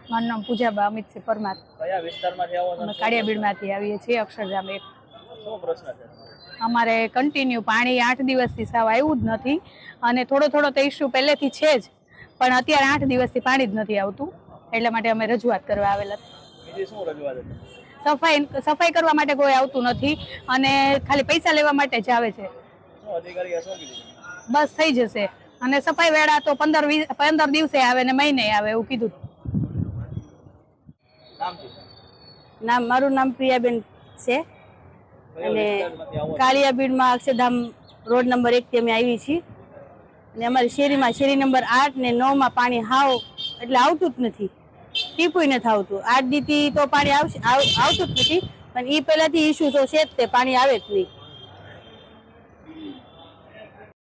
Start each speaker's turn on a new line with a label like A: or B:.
A: મારું નામ પૂજાબા અમિતસિંહ પરમાર.
B: કયા વિસ્તારમાંથી આવો છો?
A: અમે કાળિયાબીડમાંથી આવીએ છીએ, અક્ષરધામ 1.
B: શું પ્રશ્ન છે?
A: અમારે કન્ટિન્યુ પાણી 8 દિવસથી સાવ આવ્યું જ નથી, અને થોડો થોડો તો ઇસ્યુ પહેલેથી છે જ, પણ અત્યારે 8 દિવસથી પાણી જ નથી આવતું, એટલા માટે અમે રજૂઆત કરવા આવેલા.
B: બીજી શું રજૂઆત હતી?
A: સફાઈ કરવા માટે કોઈ આવતું નથી, અને ખાલી પૈસા લેવા માટે જ આવે છે.
B: શું અધિકારીએ શું કીધું?
A: બસ થઈ જશે, અને સફાઈ વેળા તો 15 દિવસે આવે ને મહિને આવે એવું કીધું.
C: મારું નામ પ્રિયાબેન છે, અને કાળિયાબીડમાં અક્ષરધામ રોડ નંબર 1 થી અમે આવી છીએ. અને અમારી શેરીમાં શેરી નંબર 8 ને 9 માં પાણી હાવ એટલે આવતું જ નથી, ટીપુય નથી આવતું. 8 દીથી તો પાણી આવતું જ નથી, પણ એ પહેલાથી ઇસ્યુ તો છે જ, તે પાણી આવે જ નહીં.